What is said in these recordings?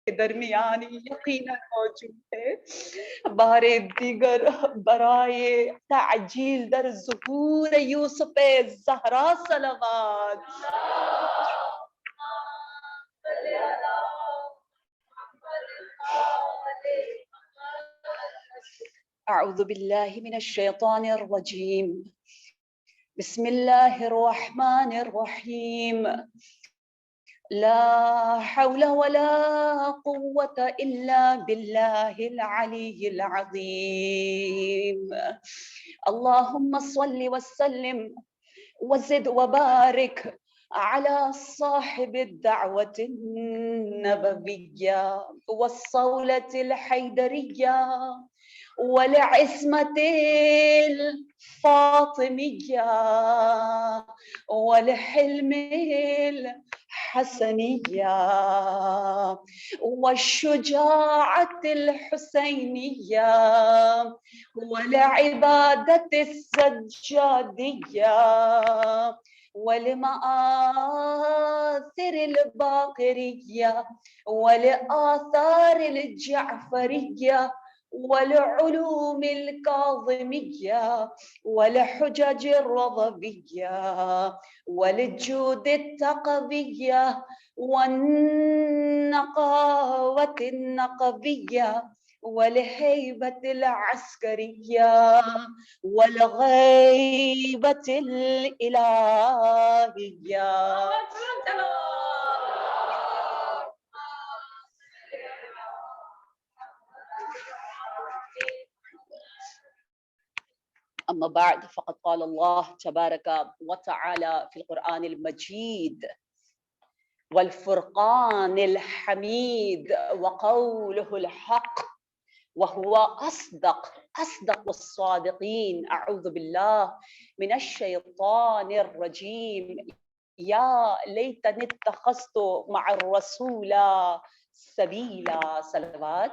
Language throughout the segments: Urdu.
کے درمیان یقیناً موجود ہے. بار دیگر برائے تعجیل در ظہور یوسف زہرا صلوات. اعوذ باللہ من الشیطان الرجیم. بسم اللہ الرحمن الرحیم. لا حول ولا قوة إلا بالله العلي العظيم. اللهم صل وسلم وزد وبارك على صاحب الدعوة النبوية والصولة الحيدرية والعصمة الفاطمية والحلم الحسنية والشجاعة الحسينية والعبادة السجادية والمآثر الباقرية والآثار الجعفرية والعلوم الكاظمية والحجج الرضبية والجود التقوية والنقاوة النقبية والهيبة العسكرية والغيبة الإلهية. أما بعد فقد قال الله تبارك وتعالى في القرآن المجيد والفرقان الحميد وقوله الحق وهو أصدق الصادقين. أعوذ بالله من الشيطان الرجيم. يا ليتني اتخذت مع الرسول سبيلا. صلوات.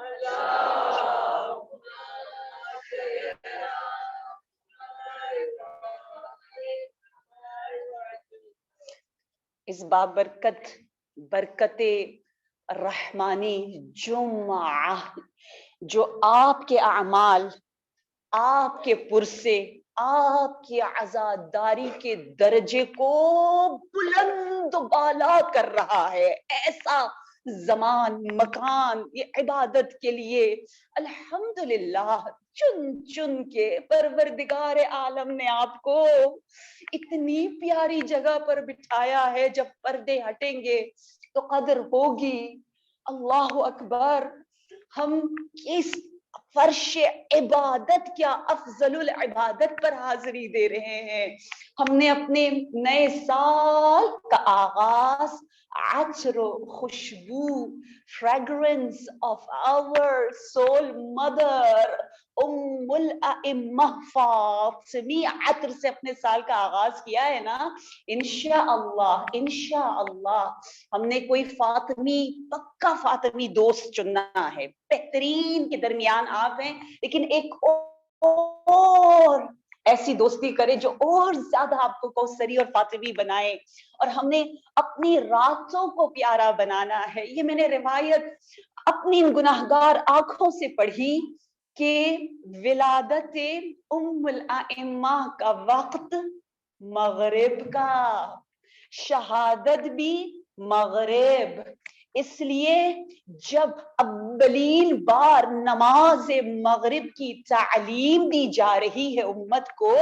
اس برکت رحمانی جمعہ جو آپ کے اعمال، آپ کے پرسے، آپ کی عزاداری کے درجے کو بلند و بالا کر رہا ہے. ایسا زمان مکان یہ عبادت کے لیے الحمدللہ چن کے پروردگار عالم نے آپ کو اتنی پیاری جگہ پر بٹھایا ہے. جب پردے ہٹیں گے تو قدر ہوگی. اللہ اکبر. ہم اس فرش عبادت کیا افضل العبادت پر حاضری دے رہے ہیں. ہم نے اپنے نئے سال کا آغاز عطر و خوشبو fragrance of our soul mother ام الائمہ فاطمی عطر سے اپنے سال کا آغاز کیا ہے نا. انشاءاللہ ہم نے کوئی فاطمی پکا فاطمی دوست چننا ہے. بہترین کے درمیان آپ ہیں، لیکن ایک اور ایسی دوستی کرے جو اور زیادہ آپ کو کوثری اور فاطمی بنائے. اور ہم نے اپنی راتوں کو پیارا بنانا ہے. یہ میں نے روایت اپنی گناہگار آنکھوں سے پڑھی کہ ولادت ام الائمہ کا وقت مغرب کا، شہادت بھی مغرب. اس لیے جب اولین بار نماز مغرب کی تعلیم دی جا رہی ہے امت کو،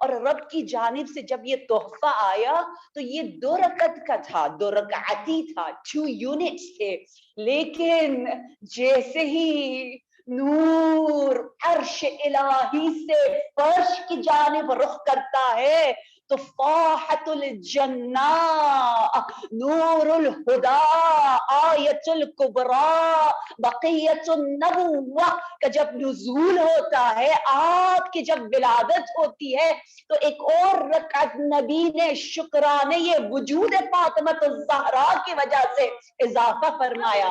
اور رب کی جانب سے جب یہ تحفہ آیا تو یہ 2 رکعت کا تھا، 2 رکعتی تھا، 2 یونٹس تھے. لیکن جیسے ہی نور عرش الہی سے فرش کی جانب رخ کرتا ہے تو فاحت الجنہ، نور الہدا، آیت الکبریٰ، بقیت النبوہ کا جب نزول ہوتا ہے، آپ کی جب ولادت ہوتی ہے تو ایک اور رکعت نبی نے شکرانے یہ وجود فاطمہ الزہرا کی وجہ سے اضافہ فرمایا.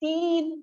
3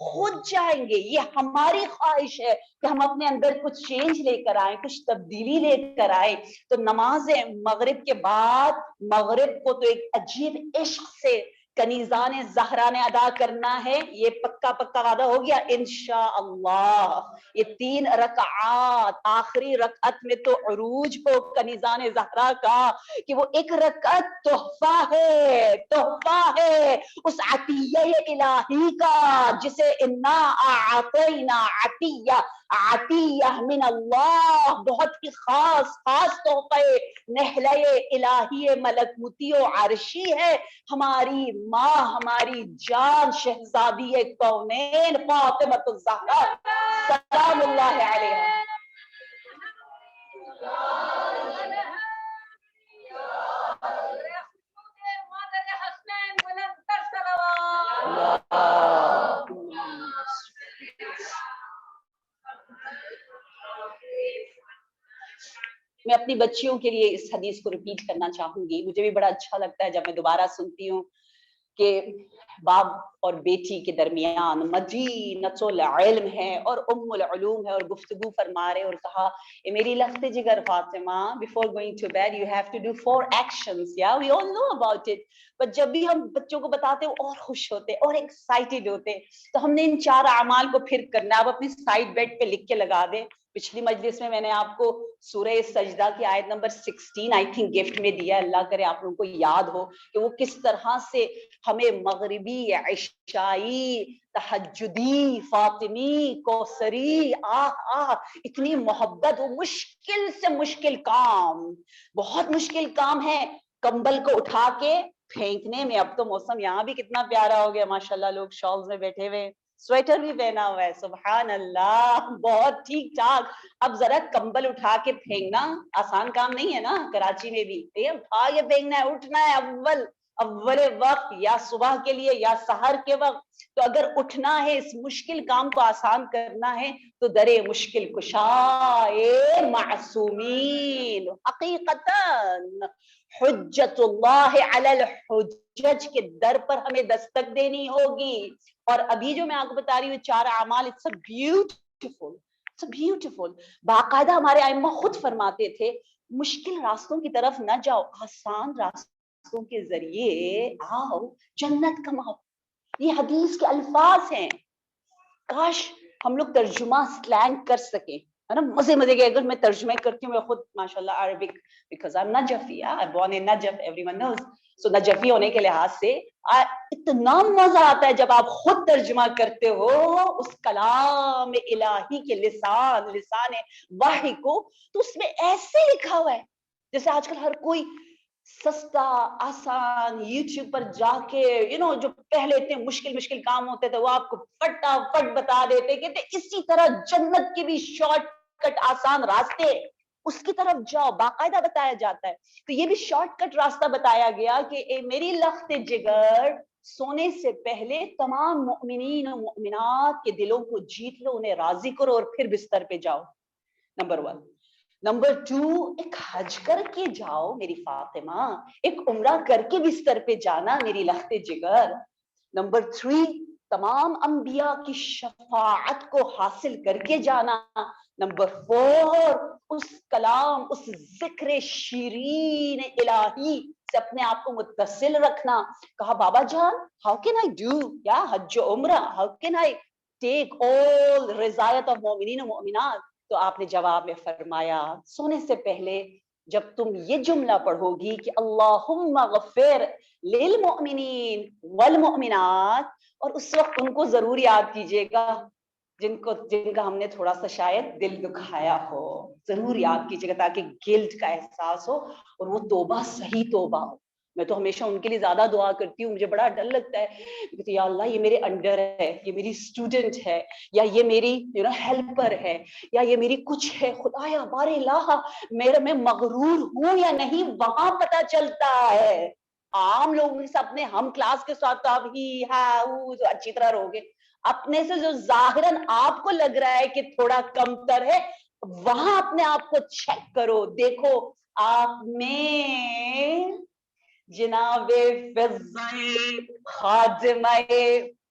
خود جائیں گے. یہ ہماری خواہش ہے کہ ہم اپنے اندر کچھ چینج لے کر آئیں, کچھ تبدیلی لے کر آئیں. تو نماز مغرب کے بعد مغرب کو تو ایک عجیب عشق سے کنیزان زہرا نے ادا کرنا ہے. یہ پکا پکا وعدہ ہو گیا انشاءاللہ. یہ 3 رکعات, آخری رکعت میں تو عروج ہو کنیزان زہرا کا کہ وہ ایک رکعت تحفہ ہے, تحفہ ہے اس عطیہ الہی کا جسے انا اعطینا عطیہ, عطیہ من اللہ, بہت ہی خاص خاص تحفہ نہلہ الہی ملکوتی و عرشی ہے. ہماری ماں, ہماری جان, شہزادی کونین فاطمہ الزہرا سلام اللہ علیہا. میں اپنی بچیوں کے لیے اس حدیث کو ریپیٹ کرنا چاہوں گی. مجھے بھی بڑا اچھا لگتا ہے جب میں دوبارہ سنتی ہوں کہ باپ اور بیٹی کے درمیان مدینۃ العلم ہے اور ام العلوم ہے, اور گفتگو فرما رہے اور کہا اے میری لخت جگر Fatima, before going to bed you have to do 4 actions. yeah we all know about it, but جب بھی ہم بچوں کو بتاتے ہیں اور خوش ہوتے اور ایکسائٹیڈ ہوتے, تو ہم نے ان 4 اعمال کو پھر کرنا. اب اپنی سائڈ بیڈ پہ لکھ کے لگا دیں. پچھلی مجلس میں نے آپ کو سورہ سجدہ کی آیت نمبر 16 آئی تھنک گفٹ میں دیا. اللہ کرے آپ لوگوں کو یاد ہو کہ وہ کس طرح سے ہمیں مغربی, عشائی, تہجدی, فاطمی, کوثری, اتنی محبت. وہ مشکل سے مشکل کام, بہت مشکل کام ہے کمبل کو اٹھا کے پھینکنے میں. اب تو موسم یہاں بھی کتنا پیارا ہو گیا ماشاءاللہ, لوگ شالز میں بیٹھے ہوئے, سویٹر بھی پہنا ہوا ہے, سبحان اللہ, بہت ٹھیک ٹھاک. اب ذرا کمبل اٹھا کے پھینکنا آسان کام نہیں ہے نا. کراچی میں بھی اٹھا کے پھینکنا ہے, اٹھنا ہے اول وقت, یا صبح کے لیے یا سحر کے وقت. تو اگر اٹھنا ہے, اس مشکل کام کو آسان کرنا ہے, تو درے مشکل کشائے معصومین حقیقتاً حجت اللہ علی الحجج کے در پر ہمیں دستک دینی ہوگی. اور ابھی جو میں آپ کو بتا رہی ہوں 4 اعمال, it's a beautiful, it's a beautiful. باقاعدہ ہمارے ائمہ خود فرماتے تھے مشکل راستوں کی طرف نہ جاؤ, آسان راستوں کے ذریعے آؤ, جنت کماؤ. یہ حدیث کے الفاظ ہیں. کاش ہم لوگ ترجمہ سلینگ کر سکیں, ہے نا, مزے مزے کے. اگر میں ترجمہ کرتی ہوں, میں خود ماشاءاللہ Arabic, because I'm Najafi, I'm born in Najaf, everyone knows. So Najafi ہونے کے لحاظ سے اتنا مزہ آتا ہے جب آپ خود ترجمہ کرتے ہو اس کلام الہی کے لسان وحی کو, تو اس میں ایسے لکھا ہوا ہے جیسے آج کل ہر کوئی سستا آسان یوٹیوب پر جا کے جو پہلے اتنے مشکل کام ہوتے تھے وہ آپ کو فٹافٹ بتا دیتے کہ اسی طرح جنت کے بھی شارٹ کٹ آسان راستے, اس کی طرف جاؤ, باقاعدہ بتایا جاتا ہے. تو یہ بھی شارٹ کٹ راستہ بتایا گیا کہ اے میری لخت جگر, سونے سے پہلے تمام مؤمنین و مؤمنات کے دلوں کو جیت لو, انہیں راضی کرو اور پھر بستر پہ جاؤ. نمبر 1. نمبر 2, ایک حج کر کے جاؤ میری فاطمہ, ایک عمرہ کر کے بستر پہ جانا میری لخت جگر. نمبر 3, تمام انبیاء کی شفاعت کو حاصل کر کے جانا. نمبر 4, اس کلام, اس ذکر شیرین الہی سے اپنے آپ کو متصل رکھنا. کہا بابا جان, how can I do حج و عمرہ, how can I take all رضایت of مومنین و مؤمنات. تو آپ نے جواب میں فرمایا سونے سے پہلے جب تم یہ جملہ پڑھو گی کہ اللہم اغفر للمؤمنین والمؤمنات, اور اس وقت ان کو ضرور یاد کیجیے گا جن کا ہم نے تھوڑا سا شاید دل دکھایا ہو, ضرور یاد کیجیے گا تاکہ گلٹ کا احساس ہو اور وہ توبہ صحیح توبہ ہو. میں تو ہمیشہ ان کے لیے زیادہ دعا کرتی ہوں, مجھے بڑا ڈر لگتا ہے کہ یا اللہ یہ میرے انڈر ہے, یہ میری اسٹوڈنٹ ہے, یا یہ میری ہیلپر ہے, یا یہ میری کچھ ہے, خدایا بار الہ میں مغرور ہوں یا نہیں وہاں پتہ چلتا ہے. عام لوگوں کے ساتھ اپنے ہم کلاس کے ساتھ تو آپ ہی تو اچھی طرح رہو گے, اپنے سے جو ظاہراً آپ کو لگ رہا ہے کہ تھوڑا کم تر ہے, وہاں اپنے آپ کو چیک کرو, دیکھو آپ میں جناب فضل خادمہ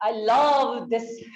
I love this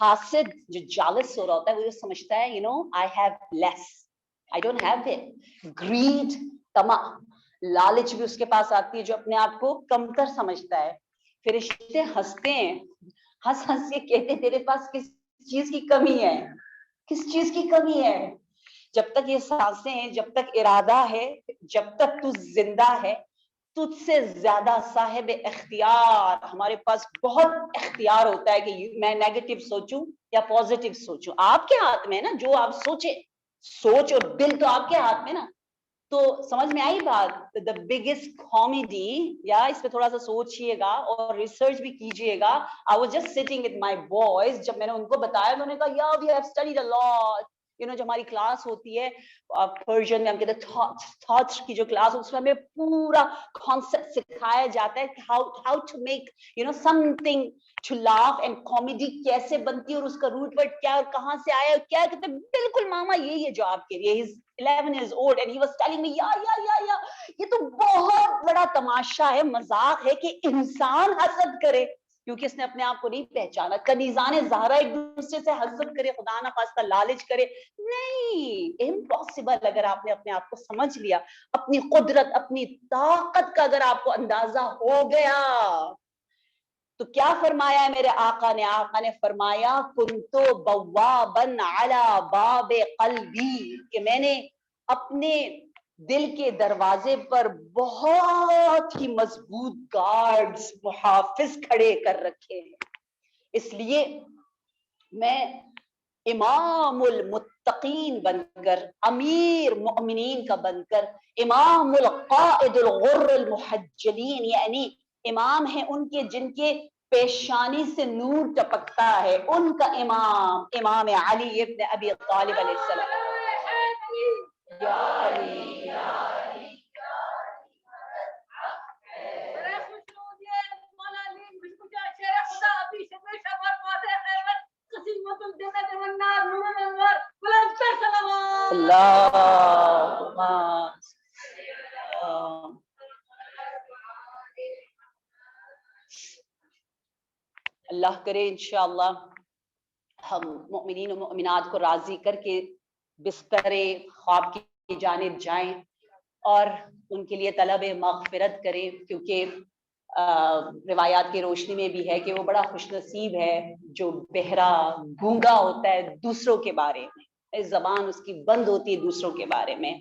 حاسد جو جالس ہو رہا ہوتا ہے وہ یہ سمجھتا ہے I have less, I don't have it. greed, طمع, لالچ بھی اس کے پاس آتی ہے جو اپنے آپ کو کمتر سمجھتا ہے. فرشتے ہنستے ہیں, ہنس ہنس کے کہتے ہیں تیرے پاس کس چیز کی کمی ہے, کس چیز کی کمی ہے. جب تک یہ سانسیں ہیں, جب تک ارادہ ہے, جب تک تو زندہ ہے, تجھ سے زیادہ صاحب اختیار ہمارے پاس بہت اختیار ہوتا ہے کہ میں نیگیٹو سوچوں یا پازیٹیو سوچوں. آپ کے ہاتھ میں ہے نا, جو آپ سوچے, سوچ اور دل تو آپ کے ہاتھ میں نا. تو سمجھ میں آئی بات. دا بگیسٹ کامیڈی, یا اس پہ تھوڑا سا سوچئے گا اور ریسرچ بھی کیجئے گا. I was just sitting with my boys, جب میں نے ان کو بتایا انہوں نے کہا yeah we have studied a lot. جو ہماری کلاس ہوتی ہے پرشین میں, ہم کہتے ہیں تھاٹس کی جو کلاس ہوتی ہے, اس میں ہمیں پورا کانسیپٹ سکھایا جاتا ہے how to make something to laugh, and comedy کیسے بنتی ہے اور اس کا روٹ ورڈ کیا ہے اور کہاں سے آیا, کیا کہتے ہیں بالکل ماما یہی ہے جو آپ کے لیے. 11 years old and he was telling me yeah یہ تو بہت بڑا تماشا ہے, مذاق ہے کہ انسان حسد کرے, کیونکہ اس نے اپنے آپ کو نہیں پہچانا. کنیزان زہرا ایک دوسرے سے حسد کرے, خدا نہ خواستہ لالچ کرے, نہیں, امپاسبل. اگر آپ نے اپنے آپ کو سمجھ لیا, اپنی قدرت, اپنی طاقت کا اگر آپ کو اندازہ ہو گیا, تو کیا فرمایا ہے میرے آقا نے؟ آقا نے فرمایا کنتو بوابن علی باب قلبی, کہ میں نے اپنے دل کے دروازے پر بہت ہی مضبوط گارڈز, محافظ کھڑے کر رکھے ہیں. اس لیے میں امام المتقین بن کر, امیر مؤمنین کا بن کر, امام القائد الغر المحجلین, یعنی امام ہیں ان کے جن کے پیشانی سے نور ٹپکتا ہے, ان کا امام, امام علی ابن ابی طالب علیہ السلام. یا علی یا علی اللہ کرے انشاءاللہ ہم مؤمنین و مؤمنات کو راضی کر کے بستر خواب کی جانب جائیں اور ان کے لیے طلب مغفرت کریں, کیونکہ روایات کی روشنی میں بھی ہے کہ وہ بڑا خوش نصیب ہے جو بہرا گونگا ہوتا ہے دوسروں کے بارے میں, زبان اس کی بند ہوتی ہے دوسروں کے بارے میں.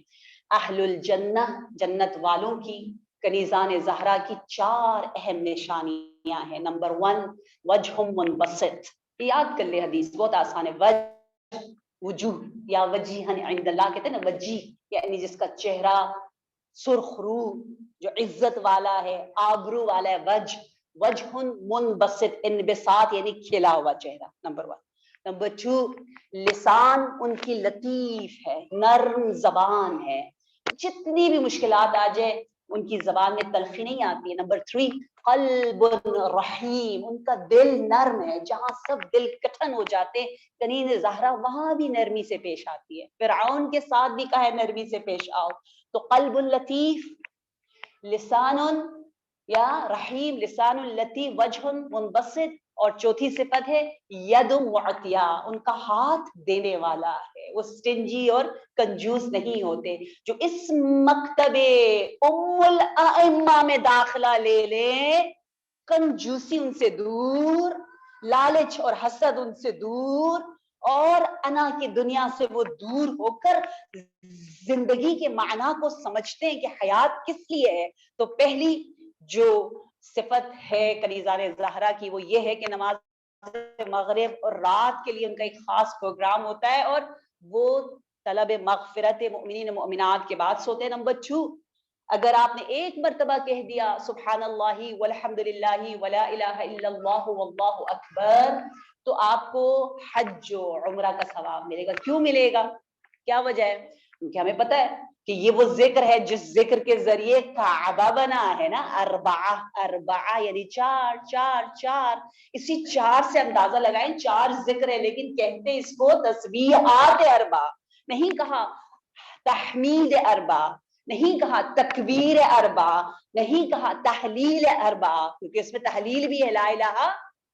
اہل الجنہ, جنت والوں کی, کنیزان زہرا کی 4 اہم نشانیاں ہیں. نمبر 1 وجہ منبسط, یاد کر لے حدیث, بہت آسان ہے. وجہ, وجوہ یا وجیہن عند اللہ, کہتے ہیں نا وجیہ, یعنی جس کا چہرہ سرخ رو, جو عزت والا ہے, آبرو والا ہے. وجہ منبسط, انبساط یعنی کھلا ہوا چہرہ, نمبر 1. نمبر 2 لسان ان کی لطیف ہے, نرم زبان ہے, جتنی بھی مشکلات آ جائے ان کی زبان میں تلخی نہیں آتی ہے. نمبر 3 قلب رحیم, ان کا دل نرم ہے, جہاں سب دل کٹھن ہو جاتے کنیز زہرا وہاں بھی نرمی سے پیش آتی ہے. فرعون کے ساتھ بھی کہا ہے نرمی سے پیش آؤ. تو قلب لطیف, لسان یا رحیم, لسان لطیف, وجہ منبسط, اور چوتھی صفت ہے ید معطیہ, ان کا ہاتھ دینے والا ہے, وہ سٹنجی اور کنجوس نہیں ہوتے. جو اس مکتب ام الائمہ میں داخلہ لے لیں, کنجوسی ان سے دور, لالچ اور حسد ان سے دور, اور انا کی دنیا سے وہ دور ہو کر زندگی کے معنی کو سمجھتے ہیں کہ حیات کس لیے ہے. تو پہلی جو صفت ہے کنیزان زہرا کی وہ یہ ہے کہ نماز مغرب اور رات کے لیے ان کا ایک خاص پروگرام ہوتا ہے, اور وہ طلب مغفرت مؤمنین و مؤمنات کے بعد سوتے ہیں. نمبر 2 اگر آپ نے ایک مرتبہ کہہ دیا سبحان اللہ والحمد للہ ولا الہ الا اللہ واللہ اکبر, تو آپ کو حج و عمرہ کا ثواب ملے گا. کیوں ملے گا, کیا وجہ ہے؟ کیونکہ ہمیں پتہ ہے کہ یہ وہ ذکر ہے جس ذکر کے ذریعے کعبہ بنا ہے نا, اربعہ یعنی 4. اسی 4 سے اندازہ لگائیں, 4 ذکر ہے, لیکن کہتے اس کو تسبیحات اربع, نہیں کہا تحمید اربع, نہیں کہا تکبیر اربع, نہیں کہا تحلیل اربع, کیونکہ اس میں تحلیل بھی ہے لا الہ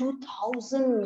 2000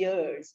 years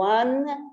1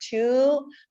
2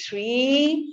3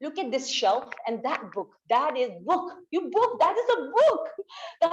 Look at this shelf and that book. That is book. You book. That is a book.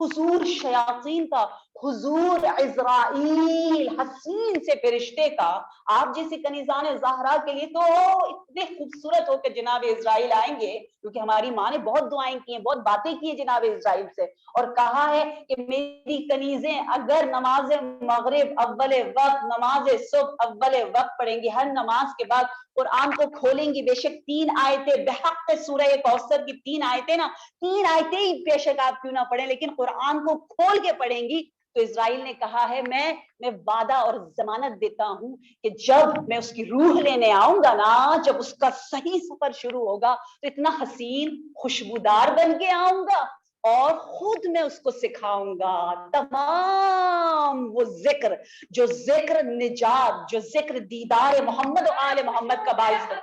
حضور شیاطین کا، حضور عزرائیل حسین سے فرشتے کا، آپ جیسے کنیزان زہرا کے لیے تو اتنے خوبصورت ہو کہ جناب اسرائیل آئیں گے، کیونکہ ہماری ماں نے بہت دعائیں کی ہیں، بہت باتیں کی ہیں جناب اسرائیل سے، اور کہا ہے کہ میری کنیزیں اگر نماز مغرب اول وقت، نماز صبح اول وقت پڑھیں گی، ہر نماز کے بعد قرآن کو کھولیں گی، بے شک 3 آیتیں بحق سورہ کوثر کی 3 آیتیں نا، 3 آیتیں ہی بے شک آپ کیوں نہ پڑھیں لیکن قرآن کو کھول کے پڑھیں گی، تو اسرائیل نے کہا ہے میں وعدہ اور ضمانت دیتا ہوں کہ جب میں اس کی روح لینے آؤں گا نا، جب اس کا صحیح سفر شروع ہوگا تو اتنا حسین خوشبودار بن کے آؤں گا، اور خود میں اس کو سکھاؤں گا تمام وہ ذکر، جو ذکر نجات، جو ذکر دیدار محمد و آل محمد کا باعث ہے۔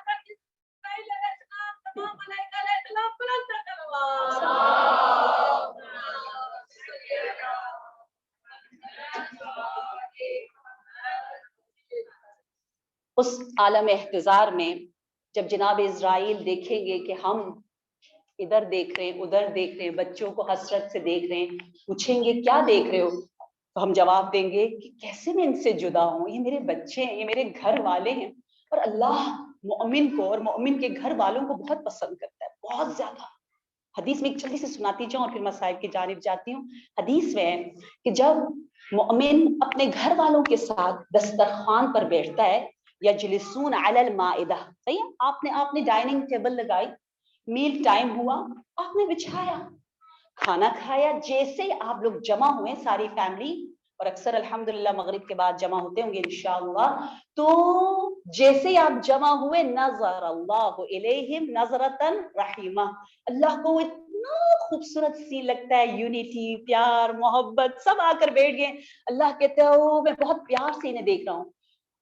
اس عالم احتضار میں جب جناب اسرائیل دیکھیں گے کہ ہم ادھر دیکھ رہے ہیں، ادھر دیکھ رہے ہیں، بچوں کو حسرت سے دیکھ رہے ہیں، پوچھیں گے کیا دیکھ رہے ہو، تو ہم جواب دیں گے کہ کیسے میں ان سے جدا ہوں، یہ میرے بچے ہیں، یہ میرے گھر والے ہیں، اور اللہ مومن کو اور مومن کے گھر والوں کو بہت پسند کرتا ہے، بہت زیادہ۔ حدیث میں ایک جلدی سے سناتی جاؤں اور پھر مسائل کی جانب جاتی ہوں۔ حدیث میں ہے کہ جب مومن اپنے گھر والوں کے ساتھ دسترخوان پر بیٹھتا ہے، یا جلسون علی المائدہ، صحیح ہے، آپ نے ڈائننگ ٹیبل لگائی، میل ٹائم ہوا، آپ نے بچھایا، کھانا کھایا، جیسے ہی آپ لوگ جمع ہوئے ساری فیملی، اور اکثر الحمدللہ مغرب کے بعد جمع ہوتے ہوں گے انشاءاللہ، تو جیسے آپ جمع ہوئے، نظر اللہ الیہم نظرۃ رحیمہ، اللہ کو اتنا خوبصورت سی لگتا ہے، یونیٹی، پیار، محبت، سب آ کر بیٹھ گئے، اللہ کہتے ہیں میں بہت پیار سے انہیں دیکھ رہا ہوں،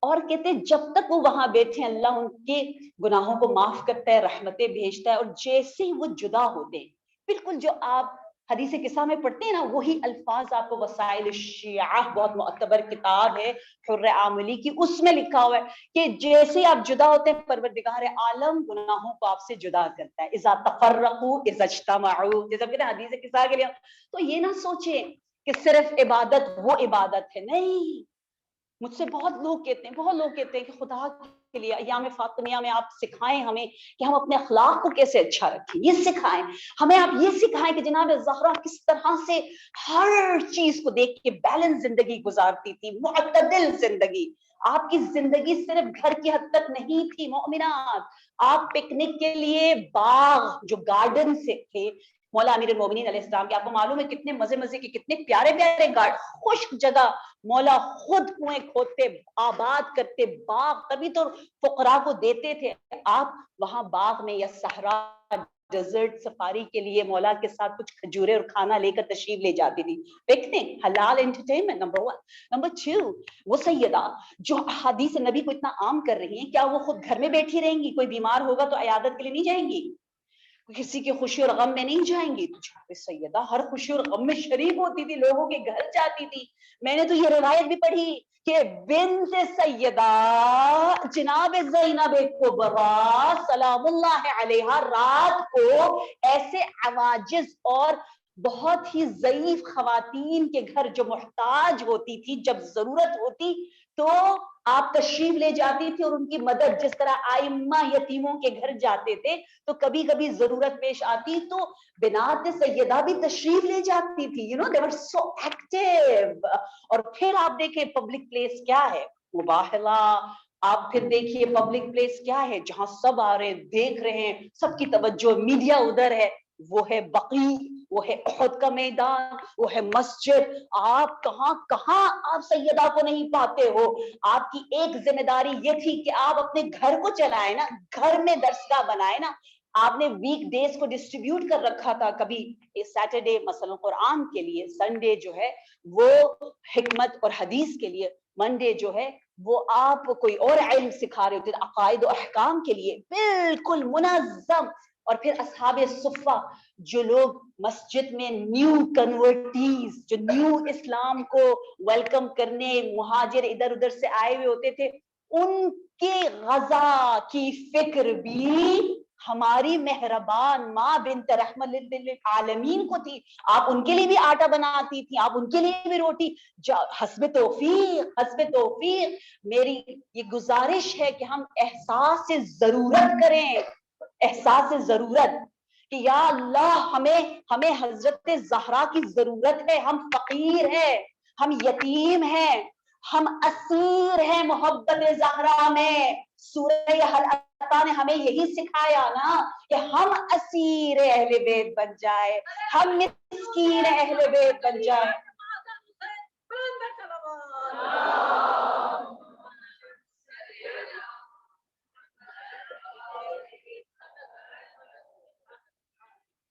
اور کہتے ہیں جب تک وہ وہاں بیٹھے اللہ ان کے گناہوں کو معاف کرتا ہے، رحمتیں بھیجتا ہے، اور جیسے ہی وہ جدا ہوتے ہیں، بالکل جو آپ حدیث قصہ میں پڑھتے ہیں نا، وہی الفاظ آپ کو وسائل الشیعہ، بہت معتبر کتاب ہے حر عاملی کی، اس میں لکھا ہوا ہے کہ جیسے آپ جدا ہوتے ہیں پروردگار عالم گناہوں کو آپ سے جدا کرتا ہے، اذا تفرقوا اذا اجتمعوا، جیسا کہ حدیث قصہ کے لیے، تو یہ نہ سوچیں کہ صرف عبادت وہ عبادت ہے، نہیں، مجھ سے بہت لوگ کہتے ہیں کہ خدا کے لیے ایام فاطمیہ میں آپ سکھائیں ہمیں کہ ہم اپنے اخلاق کو کیسے اچھا رکھیں، یہ سکھائیں ہمیں، آپ یہ سکھائیں کہ جناب زہرا کس طرح سے ہر چیز کو دیکھ کے بیلنس زندگی گزارتی تھی، معتدل زندگی، آپ کی زندگی صرف گھر کی حد تک نہیں تھی مومنات، آپ پکنک کے لیے باغ جو گارڈن سے تھے، مولا امیر المومنین علیہ السلام کے، آپ کو معلوم ہے کتنے مزے کے، کتنے پیارے پیارے خشک جگہ مولا خود کنویں کھودتے، آباد کرتے، باغ تبھی تو فقراء کو دیتے تھے، آپ وہاں باغ میں یا صحرا ڈیزرٹ سفاری کے لیے مولا کے ساتھ کچھ کھجورے اور کھانا لے کر تشریف لے جاتی تھی، پکنک، حلال انٹرٹینمنٹ، نمبر 1، نمبر 2، وہ سیدہ جو حدیث نبی کو اتنا عام کر رہی ہیں، کیا وہ خود گھر میں بیٹھی رہیں گی، کوئی بیمار ہوگا تو عیادت کے لیے نہیں جائیں گی، کسی کی خوشی اور غم میں نہیں جائیں گی، تو جناب سیدہ ہر خوشی اور غم میں شریک ہوتی تھی، لوگوں کے گھر جاتی تھی، میں نے تو یہ روایت بھی پڑھی کہ بنت سیدہ جناب زینب کبریٰ سلام اللہ علیہا رات کو ایسے عواجز اور بہت ہی ضعیف خواتین کے گھر جو محتاج ہوتی تھی، جب ضرورت ہوتی تو آپ تشریف لے جاتی تھی اور ان کی مدد، جس طرح آئمہ یتیموں کے گھر جاتے تھے تو کبھی کبھی ضرورت پیش آتی تو بنات سیدہ بھی تشریف لے جاتی تھی، they were so active۔ اور پھر آپ دیکھیں پبلک پلیس کیا ہے، مباحلہ، آپ پھر دیکھیے پبلک پلیس کیا ہے جہاں سب آ رہے ہیں، دیکھ رہے ہیں، سب کی توجہ میڈیا ادھر ہے، وہ ہے بقیع، وہ ہے احد کا میدان، وہ ہے مسجد، آپ کہاں آپ سیدہ کو نہیں پاتے ہو، آپ کی ایک ذمہ داری یہ تھی کہ آپ اپنے گھر کو چلائیں نا، گھر میں درسگاہ بنائے نا، آپ نے ویک ڈیز کو ڈسٹریبیوٹ کر رکھا تھا، کبھی سیٹرڈے مثلا قرآن کے لیے، سنڈے جو ہے وہ حکمت اور حدیث کے لیے، منڈے جو ہے وہ آپ کوئی اور علم سکھا رہے ہوتے تھے، عقائد و احکام کے لیے، بالکل منظم۔ اور پھر اصحاب صفہ، جو لوگ مسجد میں نیو کنورٹیز، جو نیو اسلام کو ویلکم کرنے مہاجر ادھر ادھر سے آئے ہوئے ہوتے تھے، ان کے غزا کی فکر بھی ہماری مہربان ماں بنت رحمت للعالمین کو تھی، آپ ان کے لیے بھی آٹا بناتی تھی، آپ ان کے لیے بھی روٹی۔ حسب توفیق، حسب توفیق میری یہ گزارش ہے کہ ہم احساس ضرورت کریں، احساس ضرورت کہ یا اللہ ہمیں حضرت زہرا کی ضرورت ہے، ہم فقیر ہیں، ہم یتیم ہیں، ہم اسیر ہیں محبت زہرا میں۔ سورہ حل عطا نے ہمیں یہی سکھایا نا کہ ہم اسیر اہل بیت بن جائے، ہم مسکین اہل بیت بن جائے۔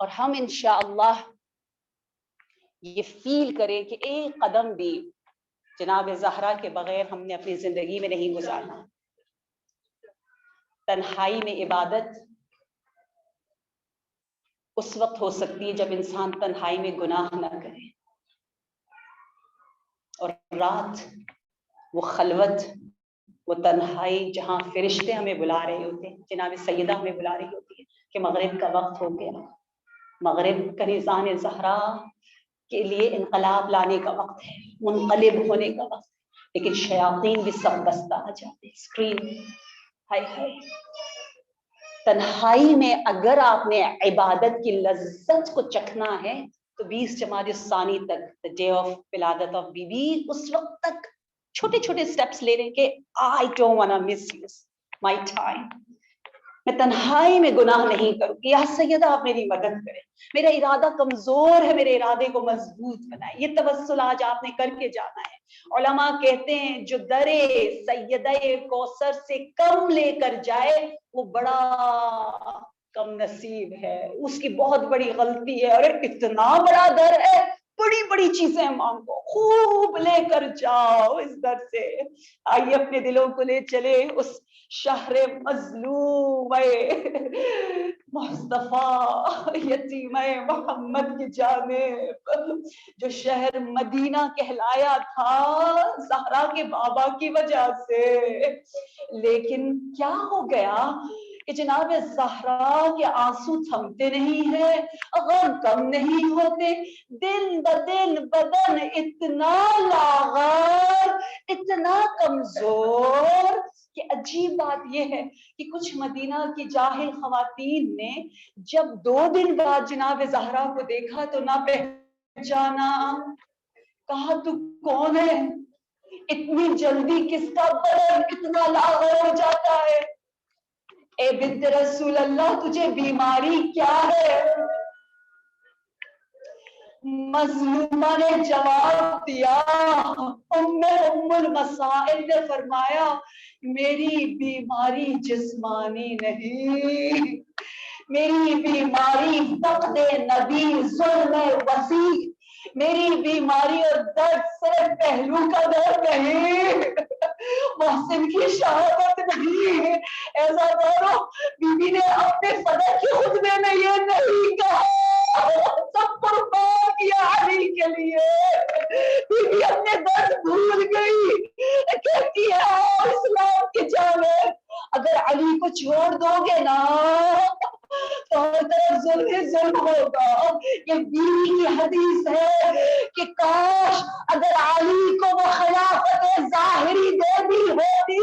اور ہم انشاءاللہ یہ فیل کریں کہ ایک قدم بھی جناب زہرا کے بغیر ہم نے اپنی زندگی میں نہیں گزارنا۔ تنہائی میں عبادت اس وقت ہو سکتی ہے جب انسان تنہائی میں گناہ نہ کرے، اور رات وہ خلوت، وہ تنہائی جہاں فرشتے ہمیں بلا رہے ہوتے ہیں، جناب سیدہ ہمیں بلا رہی ہوتی ہے کہ مغرب کا وقت ہو گیا، مغرب کنیزان زہرا کے لیے انقلاب لانے کا وقت ہے، منقلب ہونے کا وقت ہے، لیکن شیاطین بھی سب بستہ آ جاتے ہیں۔ اسکرین ہائے ہائے، تنہائی میں اگر آپ نے عبادت کی لذت کو چکھنا ہے تو 20 جمادی الثانی تک، ڈے آف ولادت آف بی بی، اس وقت تک چھوٹے چھوٹے سٹیپس لے رہے کہ I don't want to miss my time, میں تنہائی میں گناہ نہیں کروں گی، یا سیدہ آپ میری مدد کریں، میرا ارادہ کمزور ہے، میرے ارادے کو مضبوط بنائے۔ یہ توسل آج آپ نے کر کے جانا ہے۔ علماء کہتے ہیں جو درے سیدہ کوثر سے کم لے کر جائے وہ بڑا کم نصیب ہے، اس کی بہت بڑی غلطی ہے۔ اور اتنا بڑا در ہے، بڑی بڑی چیزیں مانگو، خوب لے کر جاؤ اس در سے۔ آئیے اپنے دلوں کو لے چلے اس شہر مظلوم مصطفیٰ یتیم محمد کی جانب، جو شہر مدینہ کہلایا تھا زہرا کے بابا کی وجہ سے، لیکن کیا ہو گیا کہ جناب زہرا کے آنسو تھمتے نہیں ہیں، غم کم نہیں ہوتے، دن بدن بدن اتنا لاغر، اتنا کمزور کہ عجیب بات یہ ہے کہ کچھ مدینہ کی جاہل خواتین نے جب 2 دن بعد جناب زہرا کو دیکھا تو نہ پہچانا، کہا تو کون ہے؟ اتنی جلدی کس کا بدن اتنا لاغر ہو جاتا ہے؟ اے بنت رسول اللہ تجھے بیماری کیا ہے؟ مظلومہ نے جواب دیا، ام المسائل نے فرمایا میری بیماری جسمانی نہیں، میری بیماری فقد نبی ظلم وسیع، میری بیماری اور درد صرف پہلو کا درد نہیں، محسن کی شہادت نہیں۔ ایسا کرو، بی بی نے اپنے صدر کے خطبے میں یہ نہیں کہا سب قربان کیا علی کے لیے، بی بی اپنے درد بھول گئی، کہتی ہے اسلام کی جانب اگر علی کو چھوڑ دو گے نا تو ہر طرف ظلم ہی ظلم ہوگا۔ یہ بیوی کی حدیث ہے کہ کاش اگر علی کو وہ خلافت ظاہری دے دی ہوتی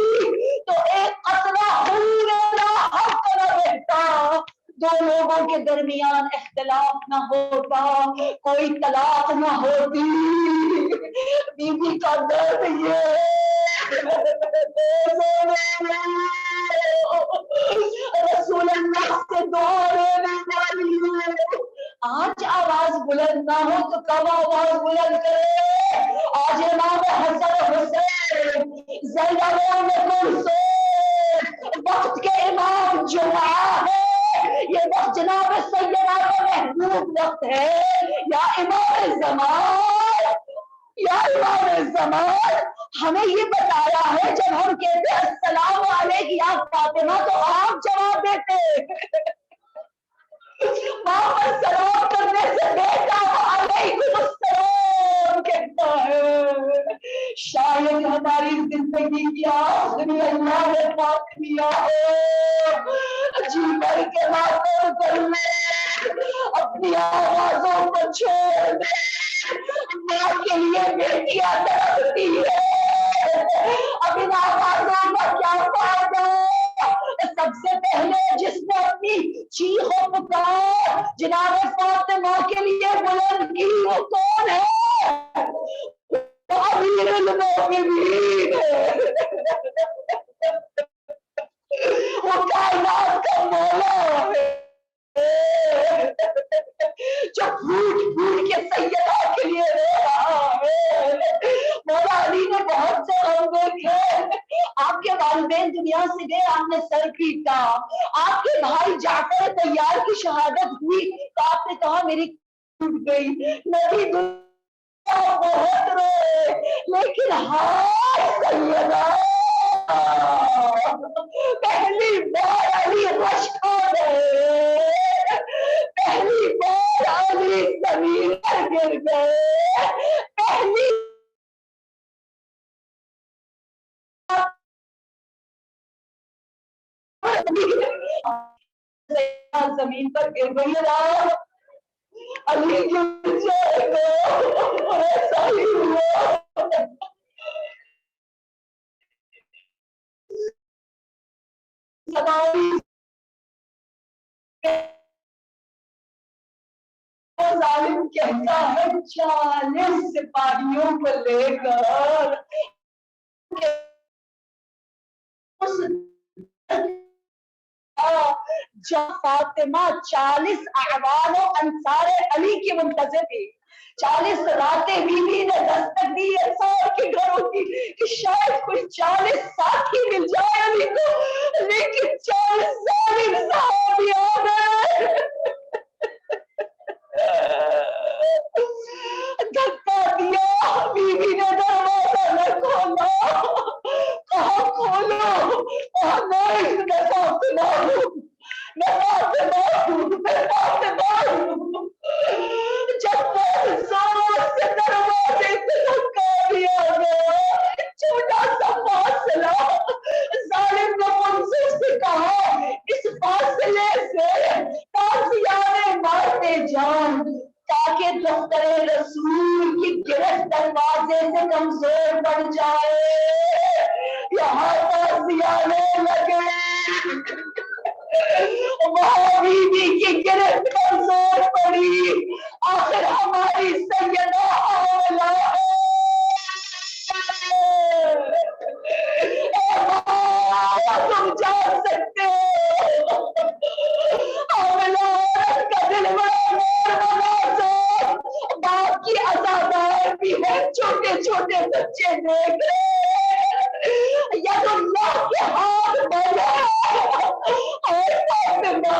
تو ایک قطرہ خون حق نہ رہتا، 2 لوگوں کے درمیان اختلاف نہ ہوتا، کوئی طلاق نہ ہوتی۔ بی بی کا درد یہ رسول اللہ سے دعا لینے والی ہے۔ آج آواز بلند نہ ہو تو کب آواز بلند کرے؟ آج امام حسن حسین زینب کلثوم وقت کے امام جمعہ ہے، یہ وقت جناب سیدنا کا محبوب وقت ہے، یا امام زمان، یا امام زمان ہمیں یہ بتایا ہے جب ہم کہتے السلام علیک یا فاطمہ تو آپ جواب دیتے، ماں پر سلام کرنے سے بیٹا علیکم السلام کہتا ہے۔ شاید ہماری زندگی کی آخری اللہ فاطمی کیا ہو، جی بھر کے ماتم کر لے، اپنی آوازوں کو چھوڑ دے، ماں کے لیے بیٹیاں تڑپتی ہے، اب ان آوازوں کا کیا فائدہ؟ سب سے پہلے جس نے اپنی چیخ و پکار جناب فاطمہ کے لیے بلند کی وہ کون ہے؟ وہ امیر المومنین ہے، وہ کائنات کا مولا ہے، جو پھوٹ پھوٹ کے سیدہ کے لیے رو رہا ہے۔ مولا علی نے بہت سے غم دیکھے، آپ کے والدین دنیا سے گئے، آپ نے سر پیٹا، آپ کے بھائی جعفر طیار کی شہادت ہوئی تو آپ نے کہا میری ٹوٹ گئی، نبی دنیا بہت روئے، لیکن ہائے سیدہ پہلی بار علی رش کھا گئے، پہلی بار علی زمین پر گر گئے، پہلی زمین پر گر گئی رہا، علی گر جائے گا، ایسا ہی ہوا۔ ظالم کہتا ہے 40 سپاہیوں کو لے کر جہاں فاطمہ 40 اعوان و انصار علی کی منتظر تھی، 40 راتیں بیوی نے دستک دی انصار کے گھروں کی کہ شاید کوئی 40 ساتھی مل جائے علی کو، لیکن 40 ظالم صحابی آ گئے۔ دھکا دیا، بیوی نے دروازہ نہ کھولا، کہا کھولو، کہا نہیں میں فاطمہ ہوں، میں فاطمہ ہوں، میں فاطمہ ہوں۔ جب بہت زور سے دروازے سے دھکا دیا گیا، چھوٹا سا فاصلہ، ظالم نے منصف سے کہا اس فاصلے سے تازیانے مارتے جان تاکہ دفتر رسول کی گرفت دروازے سے کمزور پڑ جائے، یہاں تازیانے لگے، وہاں بیوی کی گرفت کمزور پڑی، آخر ہماری سیدہ حاملہ ہے۔ تم جان سکتے ہو حاملہ عورت کا دل بڑا باپ کی عزادار بھی ہے، چھوٹے چھوٹے بچے دیکھ رہے، ید اللہ کے ہاتھ بڑھے اور فاطمہ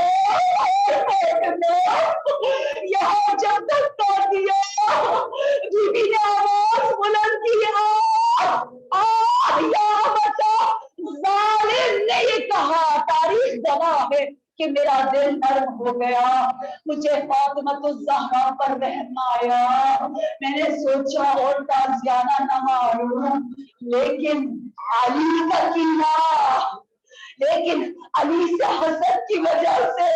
یہاں جب تک دیا بیوی نے آواز بلند کی، ظالم نے یہ کہا، تاریخ گواہ ہے کہ میرا دل نرم ہو گیا، مجھے فاطمہ الزہرا پر رحم آیا، میں نے سوچا اور تازیانہ نہ ماروں، لیکن علی کا کینہ، لیکن علی سے حسد کی وجہ سے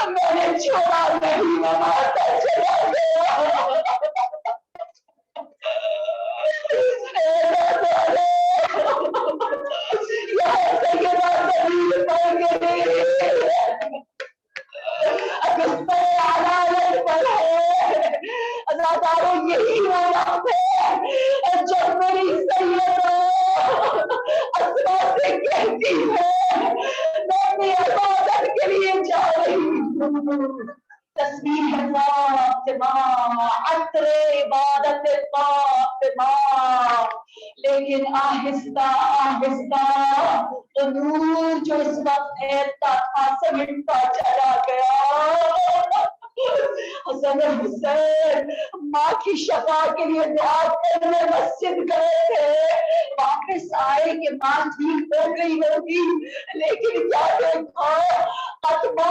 میں نے چھوڑا نہیں، میں مارتا چلا گیا۔ یہی والا ہے جب میری سیدہ اسما سے کہتی ہے میں اپنی عبادت کے لیے جا رہی ہوں، تسبیح فاطمہ، عطر عبادت فاطمہ، لیکن آہستہ آہستہ تو نور جو اس وقت پھیلتا تھا سمٹتا چلا گیا۔ حسن حسین ماں کی شفا کے لیے دعا کرنے مسجد گئے تھے، واپس آئے کہ ماں ٹھیک ہو گئی ہوگی، لیکن کیا دیکھا فاطمہ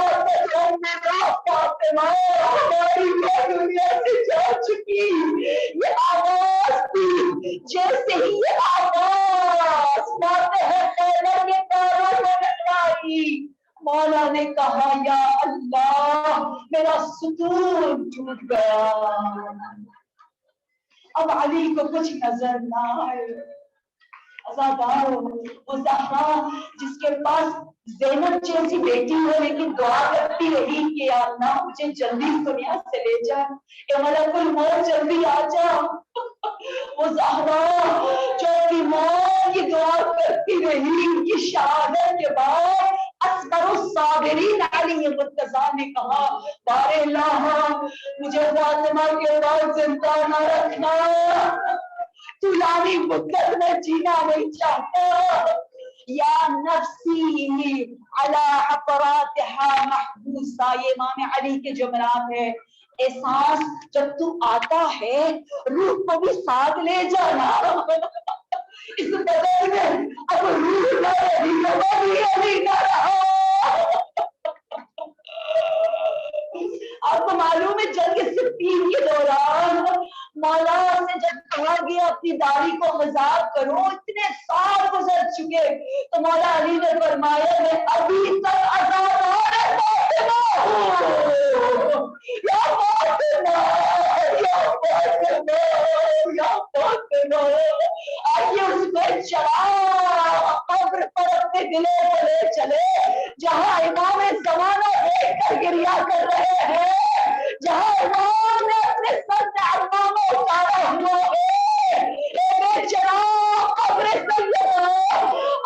ہماری ماں دنیا سے جا چکی، یہ آواز تھی، جیسے ہی یہ آواز فاتح خیبر کے کانوں میں کی. مولا نے کہا یا اللہ میرا ستون ٹوٹ گیا. اب علی کو کچھ نظر نہ آئے. عزادارو وہ زہرا جس کے پاس زینب جیسی بیٹی ہو لیکن دعا کرتی رہی کہ یا اللہ مجھے جلدی دنیا سے لے جا, اے ملک الموت جلدی آ جا. وہ زہرا جو اپنی موت کی دعا کرتی رہی, ان کی شہادت کے بعد اصغر الصابرین علی مرتضیٰ نے کہا بارے اللہ مجھے فاطمہ کے بعد زندہ نہ رکھنا, طولانی مدت میں جینا نہیں چاہتا. یا نفسی علی حفراتها محبوسہ, یہ امام علی کے جملات ہے. احساس جب تو آتا ہے روح کو بھی ساتھ لے جانا. اس بدن میں اب روح نہ رہی, وہ بھی ابھی نہ رہا. آپ کو معلوم ہے جنگ صفین کے دوران مولا سے جب کہا گیا اپنی داڑھی کو مذاق کرو, اتنے سال گزر چکے تو مولا علی نے فرمایا میں ابھی تک عزادار فاطمہ ہوں. یا فاطمہ یا فاطمہ یا فاطمہ, آئیے اس کو چلا قبر پر اپنے دلوں کو لے چلے جہاں امام زمانہ دیکھ کر گریا کر رہے ہیں, جہاں امام نے اپنے سر سے عمامہ اتارا ہوا ہے. اے چراغ قبر سیدہ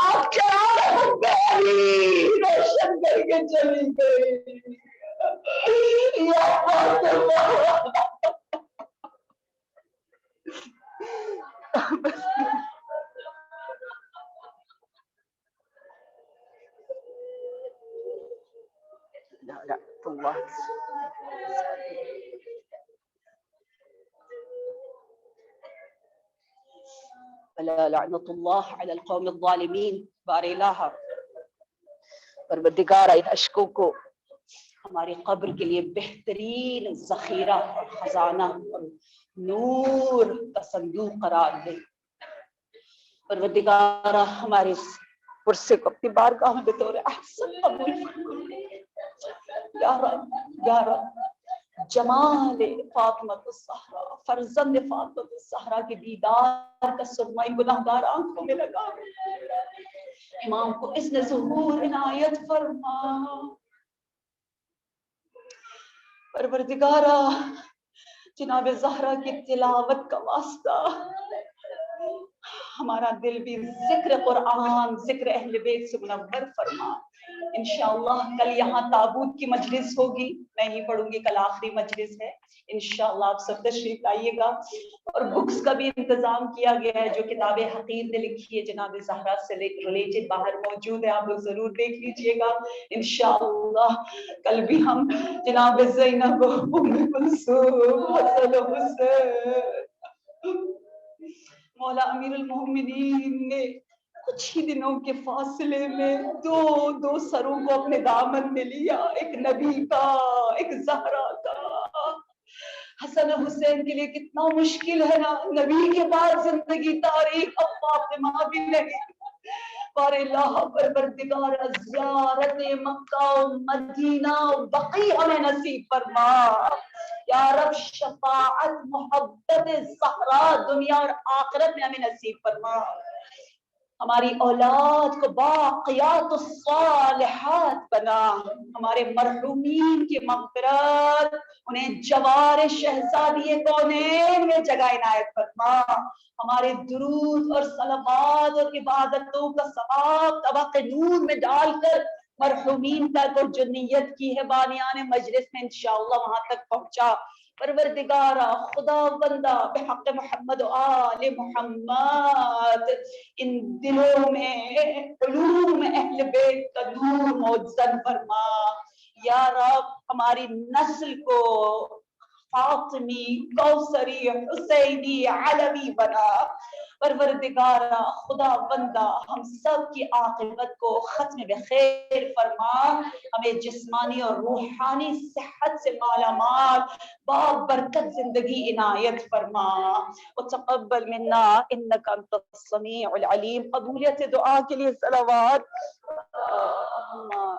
آپ چراغ گئی روشن کر کے چلی گئی. یا فاطمہ لعنت اللہ علی القوم الظالمین. بار الہ پروردگار ان اشکوں کو ہماری قبر کے لیے بہترین ذخیرہ اور خزانہ اور نور کا صندوق قرار دے. پروردگار ہمارے اس پرسے کو اپنی بارگاہ میں بطور احسن قبول فرما. یا رب یا رب جمال فاطمہ الزہرا, فرزند فاطمہ الزہرا کے دیدار کا سرمائی گناہگار آنکھوں میں لگا. امام کو حسن ظہور عنایت فرما. پروردگارا جناب زہرا کی تلاوت کا واسطہ ہمارا دل بھی ذکر قرآن ذکر اہل بیت سے منور فرما. انشاءاللہ کل یہاں تابوت کی مجلس ہوگی, میں ہی پڑھوں گی, کل آخری مجلس ہے. انشاءاللہ آپ سب تشریف لائیے گا. اور بکس کا بھی انتظام کیا گیا ہے, جو کتاب حقیر نے لکھی ہے جناب زہرا سے ریلیٹڈ باہر موجود ہے, آپ لوگ ضرور دیکھ لیجیے گا. انشاءاللہ کل بھی ہم جناب زینب ام کلثوم حسن حسین مولا امیر المومنین نے کچھ ہی دنوں کے فاصلے میں دو سروں کو اپنے دامن میں لیا, ایک نبی کا ایک زہرا کا. حسن حسین کے لیے کتنا مشکل ہے نا, نبی کے بعد زندگی تاریخ اب فاطمہ بھی نہیں. پر اللہ پروردگار زیارت مکہ و مدینہ و بقیع ہمیں نصیب فرما. یا رب شفاعت محبت زہرا دنیا اور آخرت میں ہمیں نصیب فرما. ہماری اولاد کو باقیات الصالحات بنا. ہمارے مرحومین کی مغفرت, انہیں جوار شہزادی کونین میں جگہ عنایت فرما. ہمارے درود اور صلوات اور عبادتوں کا ثواب طبق نور میں ڈال کر مرحومین تک اور جو نیت کی ہے بانیان مجلس میں انشاءاللہ وہاں تک پہنچا. پروردگارا خدا بندہ بحق محمد و آل محمد ان دلوں میں علوم اہل بیت کا نور موجزن فرما. یا رب ہماری نسل کو فاطمی کوثری حسینی علوی بنا. پروردگارا خدا بندہ ہم سب کی عاقبت کو ختم بخیر فرما. ہمیں جسمانی اور روحانی صحت سے مالا مال بابرکت زندگی عنایت فرما. وتقبل منا انک انت السمیع العلیم. قبولیت دعا کے لیے صلوات. Muhammad.